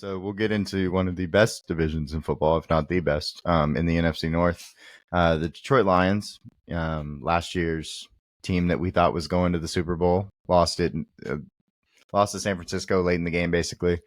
So we'll get into one of the best divisions in football, if not the best, in the NFC North. The Detroit Lions, last year's team that we thought was going to the Super Bowl, lost to San Francisco late in the game, basically.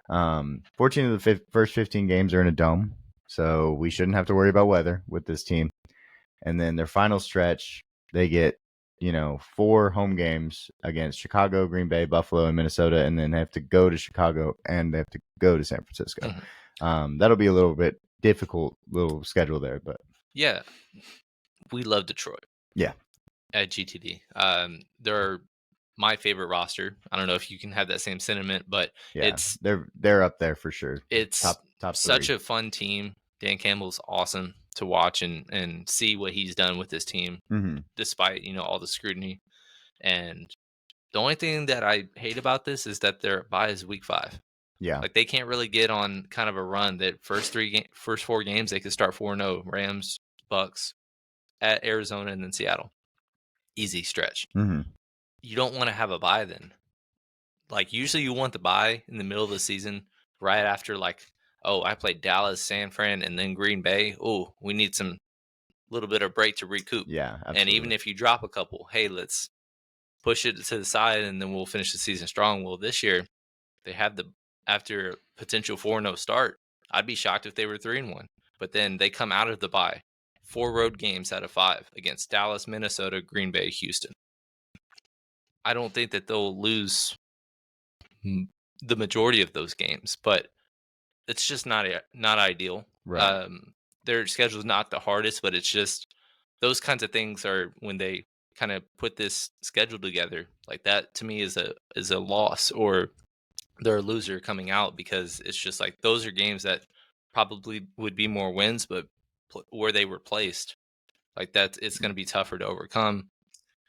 14 of the first 15 games are in a dome, so we shouldn't have to worry about weather with this team. And then their final stretch, they get 4 home games against Chicago, Green Bay, Buffalo, and Minnesota, and then they have to go to Chicago and they have to go to San Francisco. That'll be a little bit difficult little schedule there, but yeah, we love Detroit. Yeah, at GTD. They're my favorite roster. I don't know if you can have that same sentiment, but yeah, they're up there for sure. It's top such 3. a fun team. Dan Campbell's awesome to watch and see what he's done with this team, despite all the scrutiny. And the only thing that I hate about this is that their bye is week 5. Yeah, Like they can't really get on kind of a run. That first 4 games they could start 4-0. Rams, Bucks, at Arizona, and then Seattle. Easy stretch. You don't want to have a bye then. Like usually you want the bye in the middle of the season, right after I played Dallas, San Fran, and then Green Bay. Oh, we need some little bit of break to recoup. Yeah, absolutely. And even if you drop a couple, hey, let's push it to the side and then we'll finish the season strong. Well, this year they have after a potential 4-0 start, I'd be shocked if they were 3-1. But then they come out of the bye, 4 road games out of 5 against Dallas, Minnesota, Green Bay, Houston. I don't think that they'll lose the majority of those games, but it's just not ideal. Right. Their schedule is not the hardest, but it's just those kinds of things are when they kind of put this schedule together. Like that to me is a loss, or they're a loser coming out, because it's just like those are games that probably would be more wins, but where they were placed, like that, it's going to be tougher to overcome.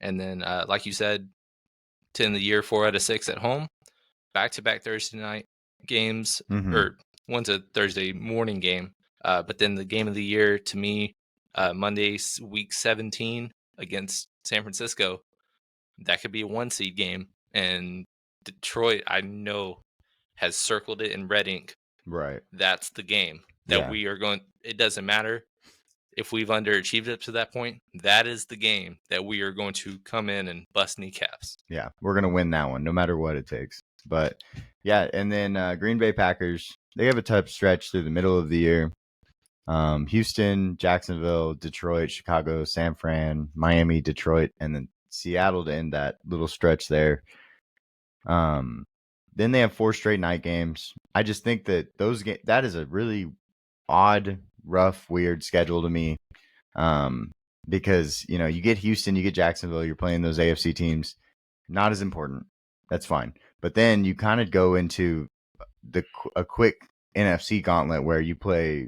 And then, like you said, to end the year 4 out of 6 at home, back-to-back Thursday night games, or one's a Thursday morning game. But then the game of the year to me, Monday, week 17 against San Francisco, that could be a 1 seed game. And Detroit, I know, has circled it in red ink. Right. That's the game that we are going. It doesn't matter if we've underachieved up to that point. That is the game that we are going to come in and bust kneecaps. Yeah, we're going to win that one no matter what it takes. But yeah, and then Green Bay Packers, they have a tough stretch through the middle of the year. Houston, Jacksonville, Detroit, Chicago, San Fran, Miami, Detroit, and then Seattle to end that little stretch there. Then they have 4 straight night games. I just think that that is a really odd, rough, weird schedule to me. Because you get Houston, you get Jacksonville, you're playing those AFC teams. Not as important. That's fine. But then you kind of go into a quick NFC gauntlet where you play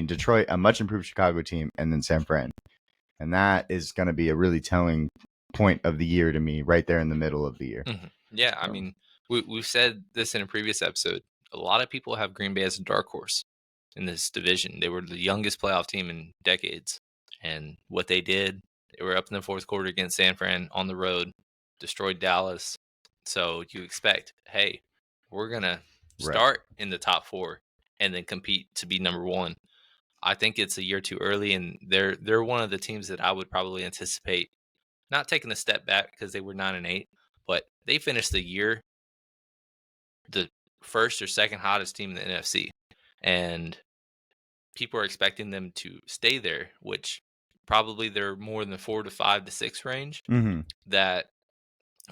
Detroit, a much improved Chicago team, and then San Fran. And that is going to be a really telling point of the year to me, right there in the middle of the year. Yeah, I mean, we've said this in a previous episode. A lot of people have Green Bay as a dark horse in this division. They were the youngest playoff team in decades. And what they did, they were up in the 4th quarter against San Fran on the road, destroyed Dallas. So you expect, hey, we're going to start in the top 4 and then compete to be number 1. I think it's a year too early, and they're one of the teams that I would probably anticipate not taking a step back because they were 9-8, but they finished the year the first or second hottest team in the NFC. And people are expecting them to stay there, which probably they're more in the 4 to 5 to 6 range. That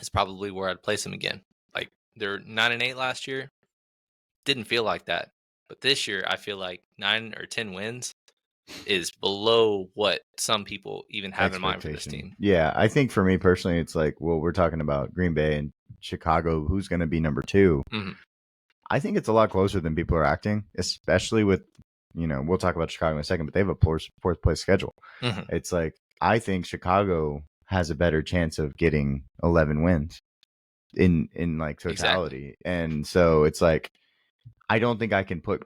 is probably where I'd place them again. Like they're 9-8 last year. Didn't feel like that. But this year, I feel like 9 or 10 wins is below what some people even have in mind for this team. Yeah, I think for me personally, it's like, well, we're talking about Green Bay and Chicago. Who's going to be number 2? I think it's a lot closer than people are acting, especially with, we'll talk about Chicago in a second, but they have a 4th place schedule. It's like, I think Chicago has a better chance of getting 11 wins in like totality. Exactly. And so it's like, I don't think I can't put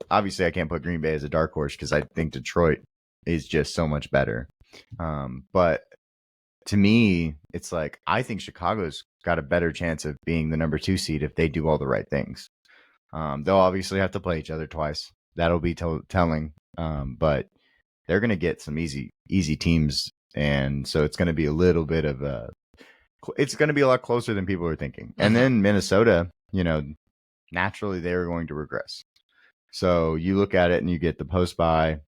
Green Bay as a dark horse because I think Detroit is just so much better. But to me, it's like, I think Chicago's got a better chance of being the number 2 seed if they do all the right things. They'll obviously have to play each other twice. That'll be telling. But they're going to get some easy teams, and so it's going to be a little bit of a. It's going to be a lot closer than people are thinking. And then Minnesota, naturally they are going to regress. So you look at it and you get the post bye.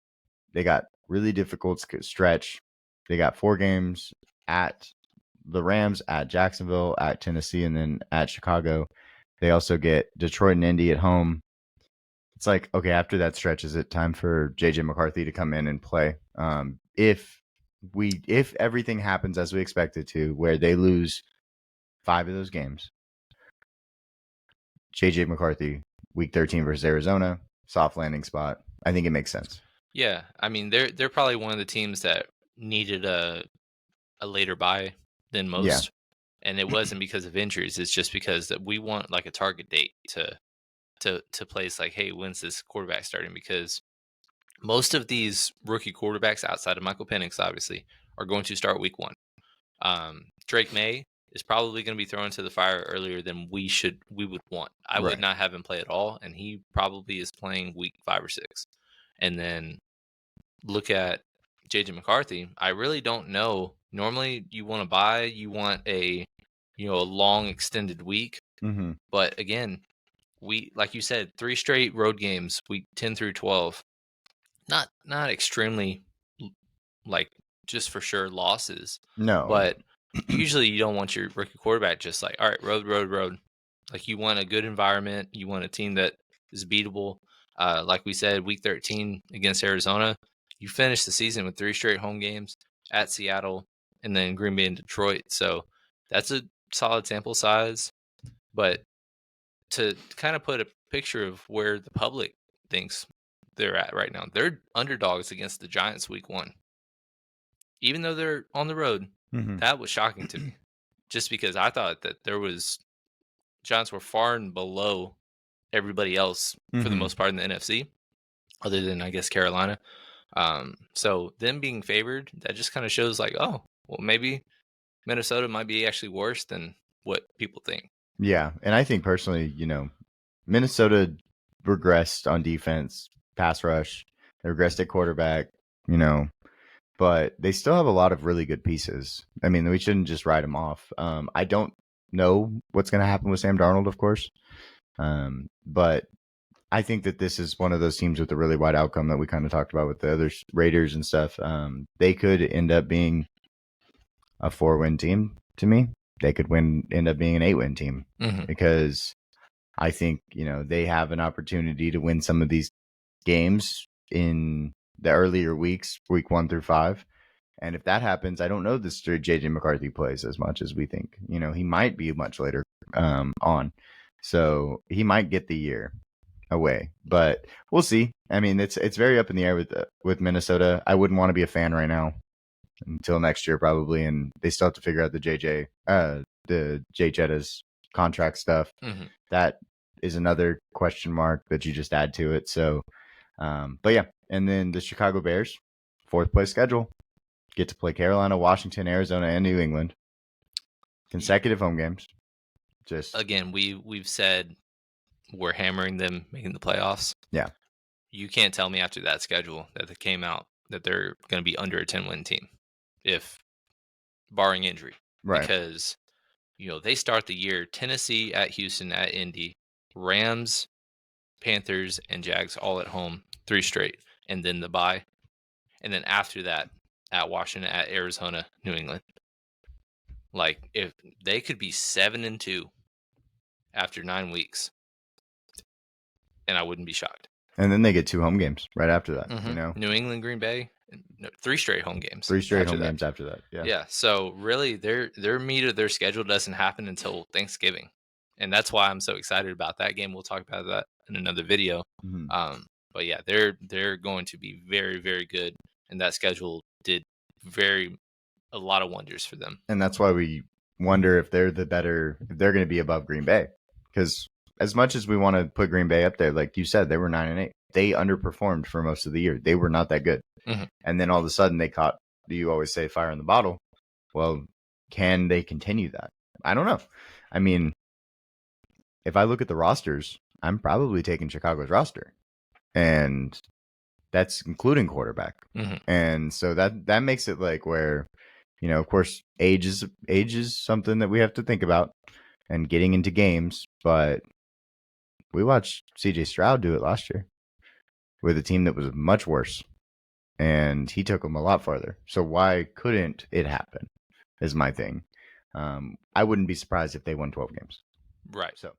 They got really difficult stretch. They got 4 games at the Rams, at Jacksonville, at Tennessee, and then at Chicago. They also get Detroit and Indy at home. It's like, okay, after that stretch, is it time for JJ McCarthy to come in and play? If everything happens as we expect it to, where they lose 5 of those games, JJ McCarthy, week 13 versus Arizona, soft landing spot. I think it makes sense. Yeah, I mean they're probably one of the teams that needed a later bye than most, and it wasn't because of injuries. It's just because that we want like a target date to place like, hey, when's this quarterback starting? Because most of these rookie quarterbacks outside of Michael Penix, obviously, are going to start week 1. Drake May is probably going to be thrown to the fire earlier than we would want. I would not have him play at all, and he probably is playing week 5 or 6. And then look at JJ McCarthy. I really don't know. Normally, you want to a long extended week. Mm-hmm. But again, we, like you said, 3 straight road games, week 10 through 12. Not extremely like just for sure losses. No, but usually you don't want your rookie quarterback just like, all right, road. Like you want a good environment. You want a team that is beatable. Like we said, week 13 against Arizona, you finish the season with 3 straight home games at Seattle and then Green Bay and Detroit. So that's a solid sample size. But to kind of put a picture of where the public thinks they're at right now, they're underdogs against the Giants week 1. Even though they're on the road, that was shocking to me. Just because I thought that Giants were far and below everybody else for the most part in the NFC, other than I guess Carolina. So them being favored, that just kind of shows like, oh, well, maybe Minnesota might be actually worse than what people think. Yeah, and I think personally, Minnesota regressed on defense, pass rush. They regressed at quarterback, but they still have a lot of really good pieces. I mean, we shouldn't just write them off. I don't know what's going to happen with Sam Darnold, of course, but I think that this is one of those teams with a really wide outcome that we kind of talked about with the other Raiders and stuff. They could end up being a 4-win team to me. They could end up being an 8-win team because I think, they have an opportunity to win some of these games in the earlier weeks, week 1 through 5. And if that happens, I don't know this JJ McCarthy plays as much as we think. He might be much later on. So he might get the year away, but we'll see. I mean, it's very up in the air with Minnesota. I wouldn't want to be a fan right now until next year probably, and they still have to figure out the Jay Jetta's contract stuff. That is another question mark that you just add to it. So but yeah, and then the Chicago Bears, 4th place schedule, get to play Carolina, Washington, Arizona, and New England, consecutive home games. Just again, we've said we're hammering them making the playoffs. Yeah, you can't tell me after that schedule that it came out that they're going to be under a 10-win team, if barring injury, right. Because they start the year Tennessee at Houston at Indy, Rams, Panthers, and Jags all at home, 3 straight, and then the bye, and then after that at Washington, at Arizona, New England. Like if they could be 7-2 after 9 weeks, and I wouldn't be shocked. And then they get 2 home games right after that. New England, Green Bay, 3 straight home games. 3 straight home games after that. Yeah. So really, their meat of their schedule doesn't happen until Thanksgiving, and that's why I'm so excited about that game. We'll talk about that in another video. But yeah, they're going to be very, very good, and that schedule did a lot of wonders for them. And that's why we wonder if they're going to be above Green Bay, because as much as we want to put Green Bay up there, like you said, they were 9-8. They underperformed for most of the year. They were not that good. And then all of a sudden they caught, you always say, fire in the bottle. Well, can they continue that? I don't know. I mean, if I look at the rosters I'm probably taking Chicago's roster, and that's including quarterback. Mm-hmm. And so that makes it like where, of course, age is something that we have to think about and getting into games. But we watched C.J. Stroud do it last year with a team that was much worse, and he took them a lot farther. So why couldn't it happen? Is my thing. I wouldn't be surprised if they won 12 games. Right. So